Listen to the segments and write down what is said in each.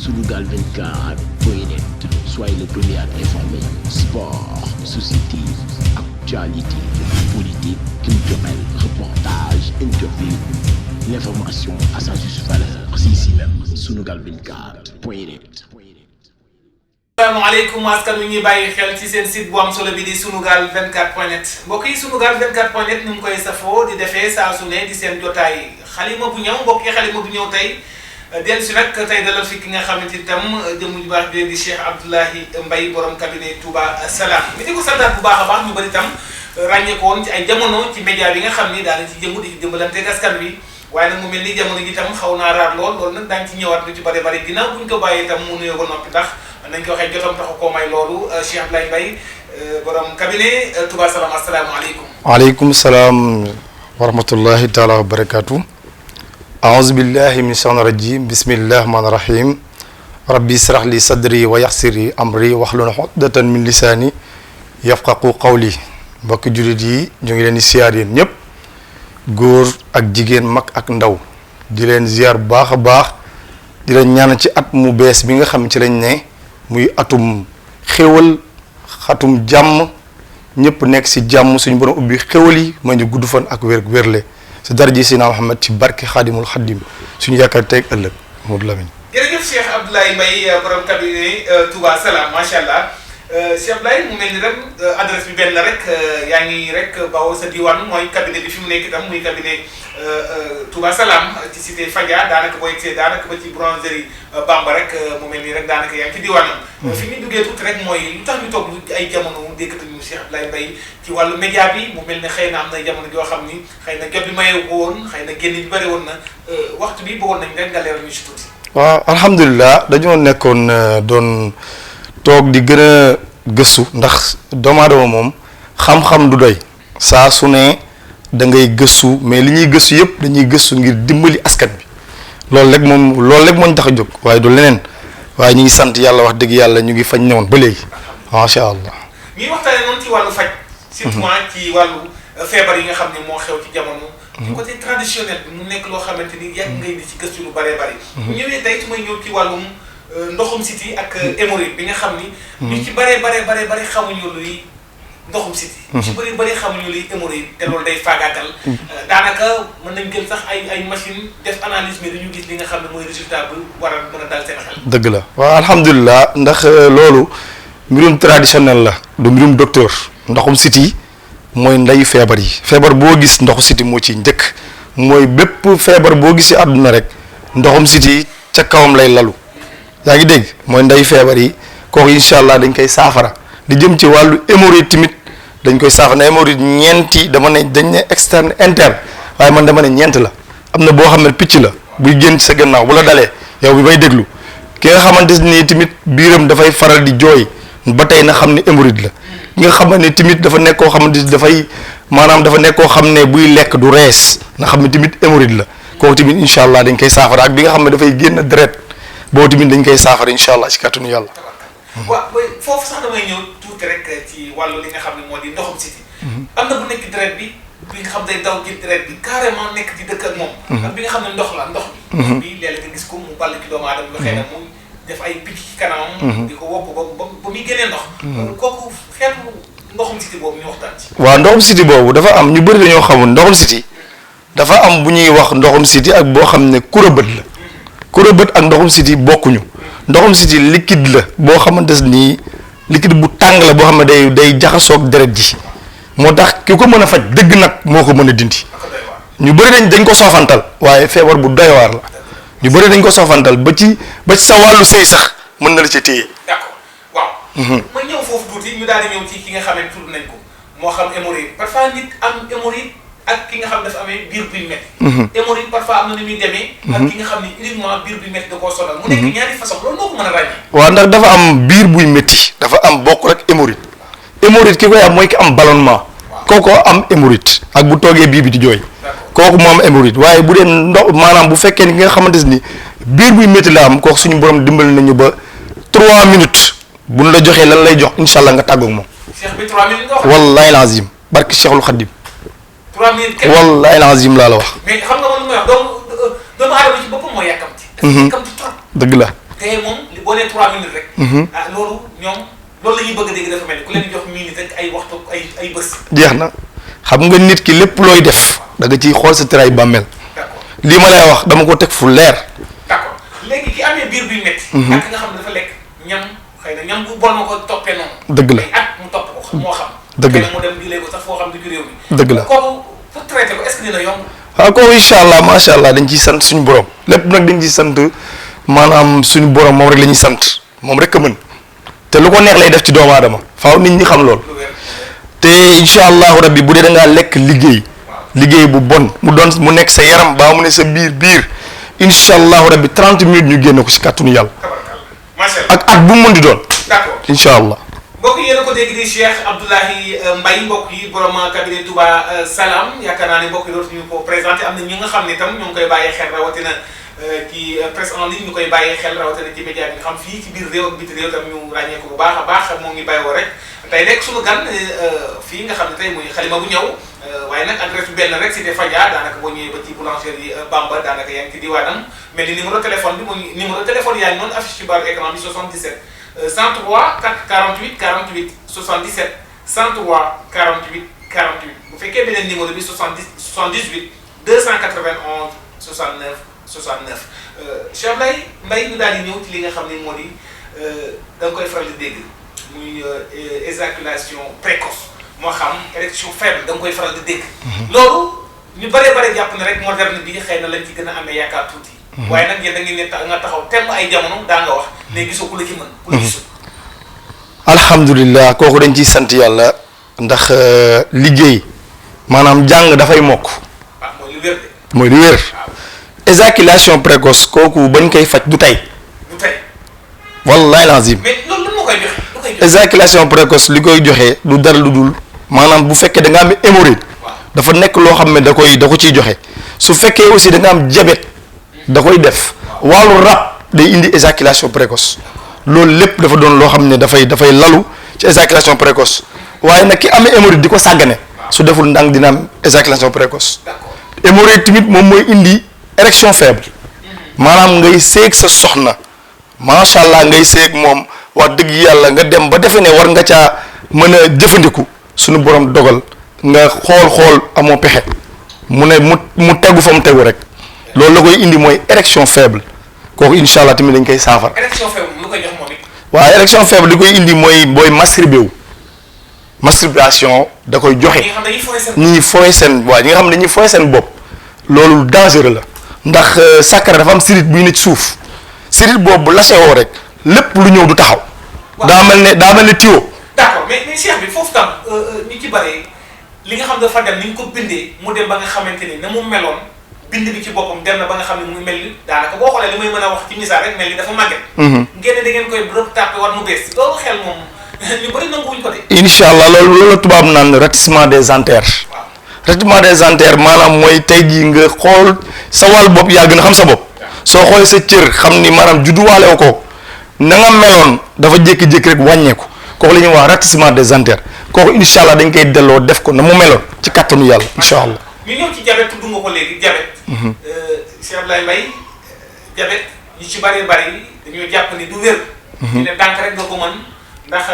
Sunugal 24.net, soyez le premier à être informé. Sport, société, actualité, politique, culturelle, reportage, interview. L'information à sa juste valeur, c'est ici même, Sunugal 24.net. asalaamaaleykum askan wi ñuy bàyyi xel ci seen site bu am solo bi di Sunugal 24.net mbokk yi Sunugal 24.net ni mu koy safoo di defee saa su ne di seen jotaay xalima bu ñëw mbokk yi xalima bu ñëw tey dellu si nag tey dalal fi ki nga xamante itam jëmm ju baax bi di Cheikh Abdoulaye Mbaye borom cabinet Touba Salam mi di ko santaat bu baax a baax ñu bëri itam ràññee ko woon ci ay jamono ci média bi nga xam ni daal ci jëmmu di ci jëmbalante askan wi waaye nag mu mel ni jamono ji itam xaw naa raar loolu nag daañu ci ñëwaat lu ci bëri bëri ginnaaw buñ ko bàyyee itam mu nuyoo ba noppi ndax nañ ko waxee jotam taxu koo may loolu Cheikh Abdoulaye Mbaye borom cabinet Touba Salam asalaamaaleykum. waaleykum salaam wa rahmatullahi taala wa barakaatu. aouzu billahi min shaytaani rajim bismillahi rahmaani rahim rabbi israh li sadri wa yassir li amri wahlul uqdatan min lisaani yafqahu qawli mbokki jullit yi ñu ngi leen di siyaar yéen ñëpp góor ak jigéen mag ak ndaw di leen ziar bu baax a baax di leen ñaan ci at mu bees bi nga xam ci lañ ne muy atum xéwal xatum jàmm ñëpp nekk si jàmm suñu borom ubbi xéwal yi ma ñu gudd fan ak wérle si daraji Seydina Muhammad ci barke xaadimul xaddim suñu yaakaar tey ëllëg Modou Lamine. jërëjëf Cheikh Abdoulaye Mbaye borom cabinet Touba Salam macha allah Cheikh Abdoulaye mu mel ni rek adresse bi benn la rek yaa ngi rek bawoo sa diwaan mooy cabinet bi fi mu nekk itam muy cabinet Touba Salam ci cité Fadia daanaka boo yegsee daanaka ba ci boulangerie Bamba rek mu mel ni rek daanaka yaa ngi ci diwaanam. fi ñu duggee tuuti rek mooy lu tax ñu toog ay jamono déggatuñu Cheikh Abdoulaye Mbaye ci wàllu média bi mu mel ne xëy na am na jamono joo xam ni xëy na jot bi maye ko woon xëy na génn bi bëri woon na waxtu bi bëggoon nañ rek nga leeral ñu si tuuti. waaw alhamdulilah dañoo nekkoon doon toog di gën a gëstu ndax doomu aadama moom xam-xam du doy saa su ne da ngay gëstu mais li ñuy gëstu yëpp dañuy gëstu ngir dimbali askan bi loolu rek moo ñu tax a jóg waaye du leneen waaye ñu ngi sant yàlla wax dëgg yàlla ñu ngi fañ newoon ba léegi macha allah. ñuy waxtaanee noonu ci wàllu faj. surtout ci wàllu feebar yi nga xam ne moo xew ci jamono. ci côté traditionnel bi mu nekk loo xamante ni yàgg ngay di ci gëstu lu bëree bëri. bu ñëwee tey su may ñëw ci wàllum ndoxum siti ak hémorroïde bi nga xam ni. ñu ci bëree xamuñu luy ndoxum siti. ñu ci bëri xamuñu luy hémorroïde te loolu day faagaatal. daanaka mën nañ jël sax ay machine def analyse mais dañu gis li nga xam ne mooy résultat bu war a mën a dal seen xel. dëgg la waaw alhamdulilah ndax loolu mbirum traditionnel la du mbirum docteur ndoxum siti mooy ndeyu feebar yi feebar boo gis ndoxu siti moo ciy njëkk mooy bépp feebar boo gis ci àdduna rek ndoxum siti ca kawam lay lalu yaa ngi dégg mooy ndeyu feebar yi kooku incha allah dañ koy saafara di jëm ci wàllu hémorroïde tamit dañ koy saafara ne hémorroïde ñeenti dama ne dañ ne externe interne waaye man dama ne ñeent la am na boo xam ne picc la buy génn ci sa gannaaw bu la dalee yow bi may déglu ki nga xamante ni tamit biiram dafay faral di jooy ba tey na xam ne hémorroïde la ki nga xamante ne tamit dafa nekk koo xamante ni dafay maanaam dafa nekk koo xam ne buy lekk du rees nga xam ne tamit hémorroïde la kooku tamit incha allah dañ koy saafara ak bi nga xam ne dafay génn deret boobu tamit dañ koy saafara incha allah ci kàttanu yàlla. waaw foofu sax damay ñëw tuuti rek ci wàllu li nga xam ne moo di ndoxum siti am na bu nekk deret bi nga xam day daw ci deret bi carrément nekk ci dëkk ak moom. ak bi nga xam ne ndox bi léeg-léeg nga gis ko mu ball ci doomu aadama bi xëy na mu def ay picc ci kanamam. di ko wopp ba muy génnee ndox. kooku xeetu ndoxum siti boobu ñu waxtaan ci. waaw ndoxum siti boobu dafa am ñu bëri dañoo xamul ndoxum siti dafa am bu ñuy wax ndoxum siti ak boo xam ne kurabët la kurabët ak ndoxum siti bokkuñu ndoxum siti liquide la boo xamante ni liquide bu tàng la boo xam ne day jaxasoog deret ji moo tax ki ko mën a faj dëgg nag moo ko mën a dindi ñu bëri dañ ko soofantal waaye feebar bu doy waar la ñu bëri dañ ko soofantal ba ci sa wàllu sëy sax mën na la ca téye. d'accord waaw. ma ñëw foofu tuuti ñu daal di ñëw ci ki nga xam ne tudd nañ ko moo xam hémorroïde parfois nit am hémorroïde ak ki nga xam dafa amee biir buy métti. hémorroïde parfois am na ni muy demee. ak ki nga xam ne uniquement biir buy métti da koo sonal. mu nekk ñaari façon loolu moo ko mën a ràññee. waaw ndax dafa am biir buy métti dafa am bokk rek hémorroïde hémorroïde ki koy am mooy ki am ballonnement. kooku am hémorroïde ak bu toogee bii bi di jooy. kooku moo am hémorroïde waaye bu dee ndox maanaam bu fekkee ni ki nga xamante ni biir buy métti la am kooku suñu borom dimbali nañu ba 3 minutes buñ la joxee lan lay jox incha allah nga tàggoog moom. Cheikh bi 3 minutes nga wax. wallahi lazim barki Cheikhul Khadim. 3 minutes kenn wallahi lazim laa la wax. mais xam nga man li may wax doomu aadama ci boppam moo yàkkamti. dafa yàkkamti trop. dëgg la te moom li boo nee 3 minutes rek. loolu ñoom loolu la ñuy bëgg a dégg dafa mel ni ku leen jox minute rek ay waxtu ay bés. jeex na xam nga nit ki lépp looy def da nga ciy xool sa tëraay bàmmeel. d'accord lii ma lay wax dama ko teg fu leer. d'accord léegi ki amee biir buy métti. ak nga xam ne dafa lekk ñam xëy na ñam bu bon ma ko toppee noonu. dëgg la ay at mu topp ko moo xam. dëgg la xëy na mu dem di ko sax foo xam ne ci réew mi. dëgg la kooku pour traiter ko est-ce que dina yomb. waaw kooku incha allah macha allah dañ ciy sant suñu borom lépp nag dañ ciy sant maanaam suñu borom moom rek la ñuy sant moom rek a mën te lu ko neex lay def ci doomu aadama faaw nit ñi xam loolu te incha allahu rabbi bu dee da ngaa lekk liggéey bu bon mu nekk sa yaram baa mu ne sa biir incha allahu rabbi 30 minutes ñu génne ko si kàttanu yàlla ak at bu mu mën di doon. d'accord incha allah. mbokk yi yéen a ko dégg di Cheikh Abdoulaye Mbaye mbokk yi borom cabinet Touba Salam yaakaar naa ne mbokk yi dootuñu ko présenté am na ñi nga xam ne itam ñu ngi koy bàyyi xel rawatina ci presse en ligne ñu koy bàyyi xel rawatina ci média bi nga xam fii ci biir réew ak biti réew itam ñu ràññee ko bu baax a baax moo ngi bàyyoo rek tey rek suñu gan fii nga xam ne tey muy xalima bu ñëw waaye nag adresse bi benn rek Cité Fadia daanaka boo ñëwee ba ci boulangerie Bamba daanaka yaa ngi ci diwaanam mais ni numéro téléphone bi mooy numéro téléphone yaa ngi noonu affiche ci barre écran bi 77 103 48 48 77 103 48 48 bu fekkee beneen numéro bi 78 291 69 69 Cheikh Mbaye ñu daal di ñëw ci li nga xam ne moo di da nga koy faral di dégg muy éjaculation précoce moo xam érection faible da nga koy faral di dégg. loolu ñu bare jàpp ne rek moderne bi xëy na lañ ci gën a amee yaakaar tuuti. waaye nag yéen da ngeen ne nga taxaw temm ay jamono daa nga wax léegi gisoo ku la ci mën. ku la gisul. alhamdulilah kooku dañ ciy sant yàlla ndax liggéey maanaam jàng dafay mokk. waaw mooy lu wér de. mooy lu wér. éjaculation précoce kooku bañ koy faj du tey. du tey. wallahi lazim. mais loolu lan moo koy joxe lu koy joxe. éjaculation précoce li koy joxe du dara lu dul maanaam bu fekkee da nga am hémorroïde. dafa nekk loo xam ne da ko ciy joxe su fekkee aussi da nga am diabète da koy def wàllu rab day indi éjaculation précoce loolu lépp dafa doon loo xam ne dafay lalu ci éjaculation précoce waaye nag ki amee hémorroïde di ko sàggane su deful ndànk dina am éjaculation précoce hémorroïde tamit moom mooy indi érection faible maanaam ngay seeg sa soxna macha allah ngay seeg moom wax dëgg yàlla nga dem ba defe ne war nga caa mën a jëfandiku suñu borom dogal nga xool amoo pexe mu ne mu tegu fa mu tegu rek loolu la koy indi mooy érection faible kooku incha allah tamit dañ koy saafara. érection faible lu koy jox moom it. waaw érection faible li koy indi mooy masturbé wu masturbation da koy joxe. ñi fooy seen waaw ñi nga xam ne dañuy fooy seen bopp loolu dangereux la ndax sàkkara dafa am sirit buy ne ci suuf sirit boobu bu lasewoo rek lépp lu ñëw du taxaw. daa mel ne tuyau. d'accord mais cheikh bi foofu tam ñu ci bare li nga xam dafa dem ni ñu ko bindee mu dem ba nga xamante ni na mu meloon bind bi ci boppam dem na ba nga xam ne mu mel ni daanaka boo xoolee li may mën a wax ci misaal rek mel ni dafa màgget. ngeen da ngeen koy retapé war mu bees loolu xel moom ñu bëri nanguwuñ ko de. incha allah loolu la tubaab naan ratissement des anthères. waaw ratissement des anthères maanaam mooy tey jii nga xool sa wàll bopp yaa gën a xam sa bopp. soo xoolee sa cër xam ni maanaam judduwaale ko na nga meloon dafa jékki-jékki rek wàññeeku kooku la ñuy wax ratissement des anthères kooku incha allah dañ koy delloo def ko na mu meloon ci kattanu yàlla incha allah. ñu ñëw ci diabète tudd nga ko léegi diabète. Cheikh Abdoulaye Mbaye diabète ñu ci bari dañoo jàpp ni du wér. ñu ne dànk rek nga ko mën ndax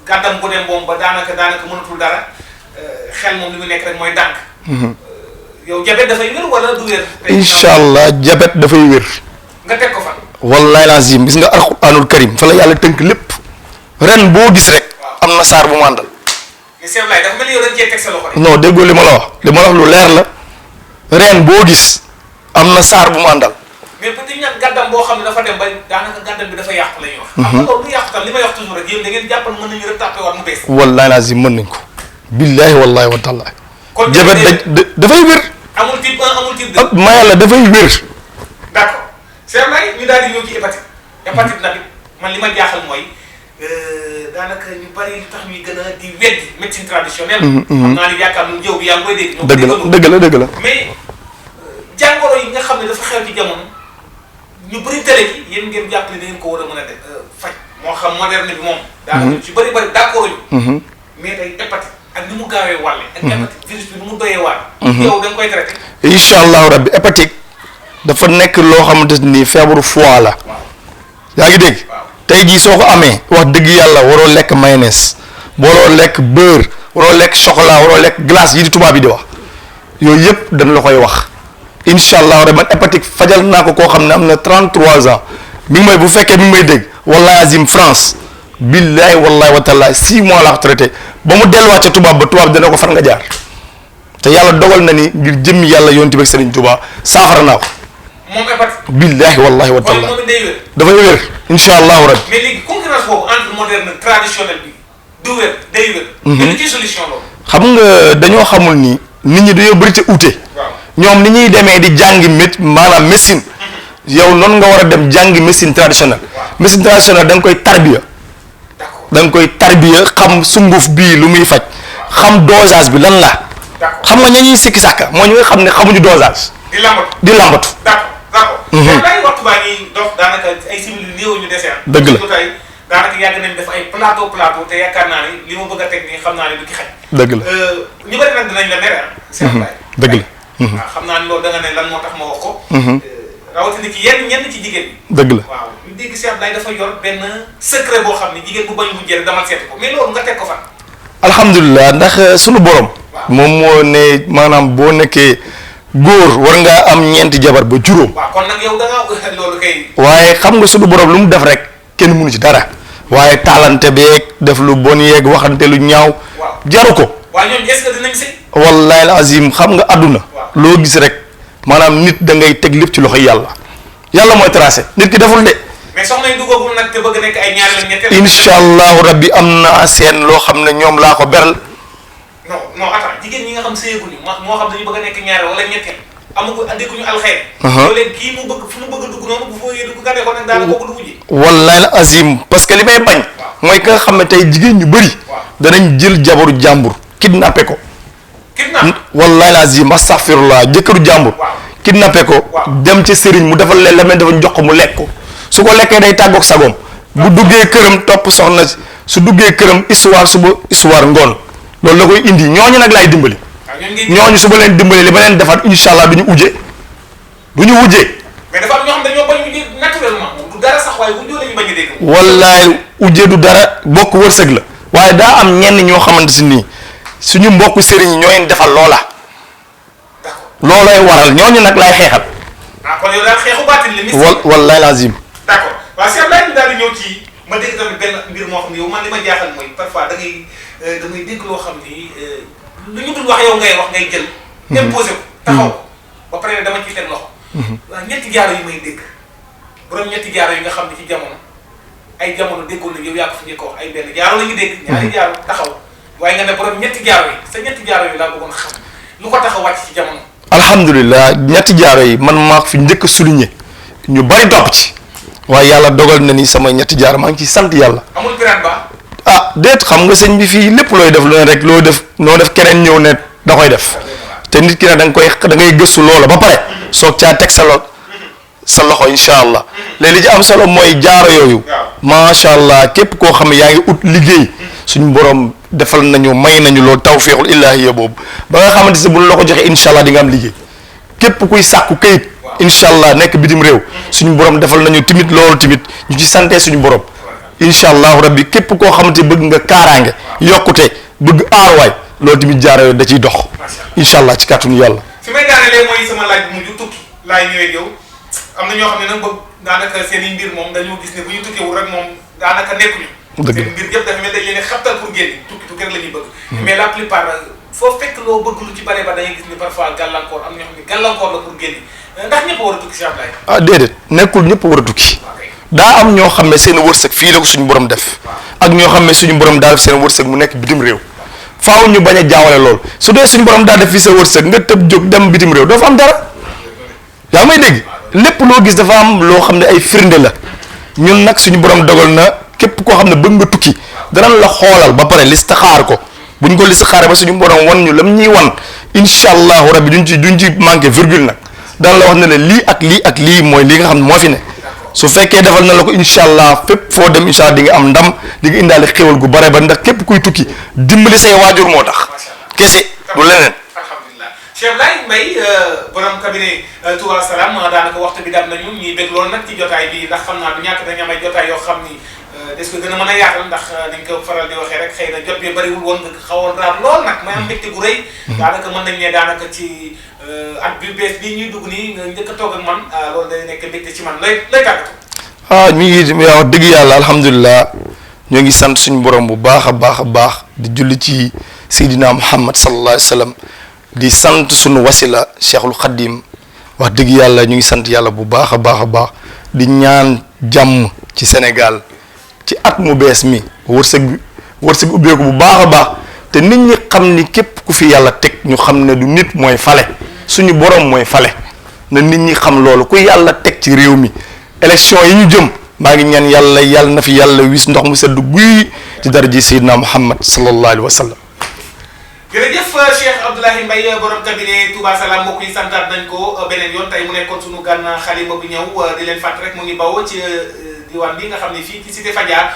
gàddam bu dem moom ba daanaka mënatul dara xel moom li mu nekk rek mooy dànk. yow diabète dafay wér wala du wér. incha allah diabète dafay wér. nga teg ko fan. wallahi lazim gis nga alquranul karim fa la yàlla tënk lépp ren boo gis rek. am na saar bu mu àndal. mais Cheikh Abdoulaye dafa mel ni yow dañ cee teg sa loxo rek. non déggoo li ma la wax lu leer la ren boo gis am na saar bu mu àndal. mais peut-être ñàkk gàddam boo xam ne dafa dem ba daanaka gàddam bi dafa yàqu la ñuy wax. xam nga loolu lu yàqu tam li may wax toujours rek yéen da ngeen jàppal mën nañu retapé waat mu bees. wallahi lazim mën nañ ko. billahi wallahi wa taala. kon jabet dafay wér. amul type 1 amul type 2. ma yàlla dafay wér. d'accord Cheikh Abdoulaye ñu daal di ñëw ci hépatite. hépatite nag man li ma jaaxal mooy daanaka ñu bari li tax ñuy gën a di weddi médecine traditionnelle. xam naa ni yaakaar nañu jëw bi yaa ngi koy dégg. dëgg la. mais jàngoro yi nga xam ne dafa xew ci jamono ñu bëri télé ji yéen ngeen jàpp ne da ngeen ko war a mën a def faj moo xam moderne bi moom. daanaka ci bëri d'accord ñu. mais tey hépatite ak ni mu gaawee wàlle. ak hépatite virus bi ni mu doyee waar. yow da nga koy traité. incha allahu rabbi hépatite dafa nekk loo xamante ni feebaru foie la. yaa ngi dégg tey jii soo ko amee wax dëgg yàlla waroo lekk mayonnaise waroo lekk beurre waroo lekk chocolat waroo lekk glace yi di tubaab yi di wax yooyu yëpp dañ la koy wax incha allah rek man hépatique fajal naa ko koo xam ne am na 33 ans mi ngi may bu fekkee mi ngi may dégg wallahi azim France billahi wallahi wa taala 6 mois la ko traité ba mu delluwaat ca tubaab ba tubaab dina ko fan nga jaar te yàlla dogal na ni ngir jëmmi yàlla yonent bi ak Serigne Touba saafara naa ko. moom hépatique. billahi wallahi wa taala moom day wér. dafay wér incha allahu rabbi. mais léegi concurrence boobu entre moderne traditionnel bi du wér day wér. mais du ci solution loolu. xam nga dañoo xamul ni nit ñi dañoo bëri te uute. ñoom ni ñuy demee di jàngi maanaam médecine. yow noonu nga war a dem jàngi médecine traditionnelle. médecine traditionnelle da nga koy tarbiya. da nga koy tarbiya xam sunguf bii lu muy faj. xam dosage bi lan la. xam nga ña ñuy sikki sàkka moo ñu nga xam ne xamuñu dosage. di lambatu. d'accord. day waxtu baa ngi dox daanaka ay simili néew ñu dese dëgg la tey daanaka yàgg nañ def ay plateau te yaakaar naa ni li ma bëgg a teg nii xam naa ni du ci xaj. dëgg la ñu bëri nag dinañ la mere dëgg la. waaw xam naa ni loolu da nga ne lan moo tax ma wax ko. rawatina ci ñenn ci jigéen ñi. dëgg la waaw ñu dégg Cheikh Abdoulaye dafa yor benn secret boo xam ne jigéen bu bañ bu jëre damal seeti ko mais loolu nga teg ko fan. alhamdulilah ndax sunu borom. moom moo ne maanaam boo nekkee góor war ngaa am ñeenti jabar ba juróom. waaw kon nag yow da ngaa loolu kay. waaye xam nga sunu borom lu mu def rek kenn mënu ci dara. waaye taalante beeg def lu bon yeeg waxante lu ñaaw. jaru ko. waaw ñooñu est-ce que dinañ sëy. wallahi al azim xam nga àdduna. loo gis rek maanaam nit da ngay teg lépp ci loxoy yàlla. yàlla mooy tracé nit ki deful de. mais soxna yi duggagul nag te bëgg nekk ay ñaar la ñetteel. incha allahu rabbi am naa seen loo xam ne ñoom laa ko beral. non attends jigéen ñi nga xam sëyeegul yi moo xam dañu bëgg a nekk ñaar wala ñetteel amagu andikuñu alxeer. loolu léegi kii mu bëgg fu mu bëgg a dugg noonu bu fooyee dugg gàddee ko nag daanaka kooku dugg ji. wallahi al azim parce que li may bañ. mooy ka nga xam ne tey jigéen ñu bëri. danañ jël jabaru jàmbur kidnappé ko. wallahi al azim astaghfirullah jëkkëru jàmbur. kidnappé ko dem ca sëriñ mu defal leen la mel dafa jox ko mu lekk ko su ko lekkee day tàggoog sagoom bu duggee këram topp soxna su duggee këram histoire suba histoire ngoon loolu la koy indi ñooñu nag laay dimbali. ñooñu su ma leen dimbali li ma leen defaat incha allah du ñu ujjee. mais dafa am ñoo xam dañoo bañ ujjee naturellement du dara sax waaye ujjee la ñu bañ a dégg. wallaay ujjee du dara bokk wërsëg la. waaye daa am ñenn ñoo xamante si nii suñu mbokku sëriñ yi ñoo leen defal loola. loolay waral ñooñu nag laay xeexal. kon yow daal xeexu baatin la. wallaay lazim. d'accord waaw Cheikh Abdoulaye ñu daal di ñëw ci ma dégg tamit benn mbir moo xam ne yow man li ma jaaxal mooy parfois da ngay dégg loo xam ni lu ñu dul wax yow ngay wax ngay jël. imposé ko taxaw ba pare dama ciy teg loxo. waaw ñetti jaaro yi may dégg borom ñetti jaaro yi nga xam ne ci jamono ay jamono déggoon na yow yaa ko fi njëkk a wax ay benn jaaro la ñu dégg. ñaari jaaro taxaw waaye nga ne borom ñetti jaaro yi sa ñetti jaaro yi laa bëggoon xam lu ko tax a wàcc ci jamono. alhamdulilah ñetti jaaro yi man maa fi njëkk a souligné ñu bari topp ci waaye yàlla dogal na ni sama ñetti jaaro maa ngi ciy sant yàlla. amul pirate ba. ah déet xam nga sëñ bi fii lépp looy def lu ne rek loo def noo def keneen ñëw ne da koy def te nit ki ne da ngay gëstu loola ba pare soog caa teg sa loxo incha allah léegi li ci am solo mooy jaaro yooyu macha allah képp koo xam ne yaa ngi ut liggéey suñu borom defal nañu may nañu loolu tawfiixul ilaahiya boobu ba nga xamante ne bu la ko joxee incha allah di nga am liggéey képp kuy sàkku kayit incha allah nekk bitim réew suñu borom defal nañu timit loolu timit ñu ci santee suñu borom. incha allahu rabbi képp koo xamante bëgg nga kaaraange yokkute bëgg aarwaay loolu tamit jaaro yooyu da ciy dox incha allah ci kàttanu yàlla. fi may daanelee mooy sama laaj bu mujj tukki laay ñëwee yow am na ñoo xam ne nag bëgg daanaka seen i mbir moom dañoo gis ne bu ñu tukkiwul rek moom daanaka nekkuñu. dëgg la seen mbir yëpp dafa mel dañ leen xabtal pour génn tukki rek la ñuy bëgg. mais la plupart foo fekk loo bëgg lu ci bare ba dañuy gis ne parfois gàllankoor am na ñoo xam ne gàllankoor la pour génn ndax ñëpp war a tukki Cheikh Abdoulaye. ah déedéet nekkul ñëpp war a tukki. daa am ñoo xam ne seen wërsëg fii la ko suñu borom def ak ñoo xam ne suñu borom daa def seen wërsëg mu nekk bitim réew faaw ñu bañ a jaawale lool su dee suñu borom daa def fii sa wërsëg nga tëb jóg dem bitim réew doo fa am dara yaa may dégg lépp loo gis dafa am loo xam ne ay firnde la ñun nag suñu borom dogal na képp koo xam ne bëgg nga tukki danañ la xoolal ba pare listixaar ko buñ ko listixaaree ba suñu borom wan ñu lam ñuy wan incha allahu rabbi duñ ci manqué virgule nag dana la wax ne la lii ak lii mooy li nga xam ne moo fi ne. su fekkee defal na la ko incha allah fépp foo dem incha allah di nga am ndam di nga indaale xéwal gu bare ba ndax képp kuy tukki dimbali say waajur moo tax kese du leneen. alhamdulilah Cheikh Abdoulaye Mbaye borom cabinet Touba Salam daanaka waxtu bi dab nañu ñuy bég loolu nag ci jotaay bi ndax xam naa du ñàkk dañu am ay jotaay yoo xam ni des ko gën a mën a yaatal ndax dañ ko faral di waxee rek xëy na jot bi bëriwul woon nga xawoon raar lool nag may am mbégte gu rëy daanaka mën nañ ne daanaka ci at bi bees bii ñuy dugg nii nga njëkk a toog ak man loolu day nekk mbégte ci man lay tàggatu mi ngi wax dëgg yàlla alhamdulilah ñoo ngi sant suñu borom bu baax a baax di julli ci Seydina Muhammad sallallahu alayhi wa sallam di sant suñu wasila Cheikhul Khadim wax dëgg yàlla ñu ngi sant yàlla bu baax a baax di ñaan jàmm ci Sénégal ci at mu bees mi wërsëg ubbeeku bu baax a baax te nit ñi xam ni képp ku fi yàlla teg ñu xam ne du nit mooy fale suñu borom mooy fale na nit ñi xam loolu ku yàlla teg ci réew mi élection yi ñu jëm maa ngi ñaan yàlla na fi yàlla wis ndox mu sedd guy ci daraji Seydina Muhammad sallallahu alayhi wa sallam. jërëjëf Cheikh Abdoulaye Mbaye borom cabinet Touba Salam mbokk yi santaat nañ ko beneen yoon tey mu nekkoon sunu gan xalima bu ñëw di leen fàtt rek mu ngi bawoo ci diwaan bi nga xam ne fii ci cité Fadia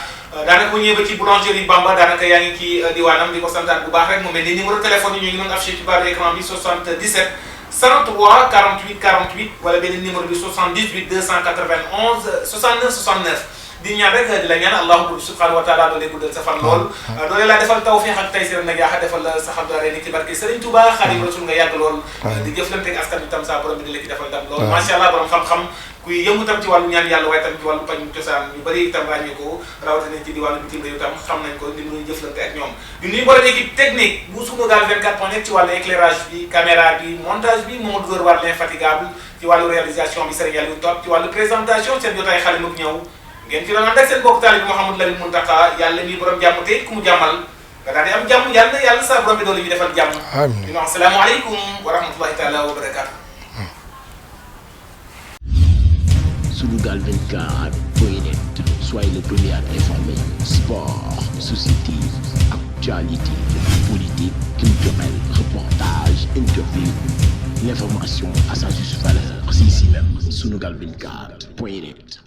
daanaka bu ñëwee ba ci boulangerie Bamba daanaka yaa ngi ci diwaanam di ko santaat bu baax rek mu mel ni numéro téléphone yi ñu ngi doon affiché ci barre écran bi 77 103 48 48 wala beneen numéro bi 78 291 69 69 di ñaan rek di la ñaan allahu subhanahu wa taala doole guddal sa fan lool doole laa defal tawfiq ak taysir nag yaa defal la sa xam doore ni ci barke Serigne Touba Xaadimu Rasuul nga yàgg lool di jëflante ak askan bi tam sa borom bi di la ci defal dam lool macha allah borom xam-xam kuy yëngu tam ci wàllu ñaan yàlla waaye tam ci wàllu pajum cosaan ñu bëri itam ràññee ko rawatina ci diwaanu bitim réew tam xam nañ ko di nuyu jëflante ak ñoom di nuyu borom équipe technique bu Sunugal 24.net ci wàllu éclairage bi caméra bi montage bi Mamadou Dóor war l'infatigable ci wàllu réalisation bi Serigne Aliou Top ci wàllu présentation seen jotaay xale mu ñëw ngeen ci doon ànd ak seen bokk taalibe Mouhamadou Lamine Muntaka yàlla mi borom jàmm te it ku mu jàmmal nga daal di am jàmm yàlla sa borom bi doole ñu defal jàmm. amiin di wax asalaamaaleykum wa rahmatulahi taala wa barakaatu. Sunugal 24.net, soyez le premier à être informé. Sport, société, actualité, politique, culturelle, reportage, interview. L'information à sa juste valeur, c'est ici même. Sunugal 24.net.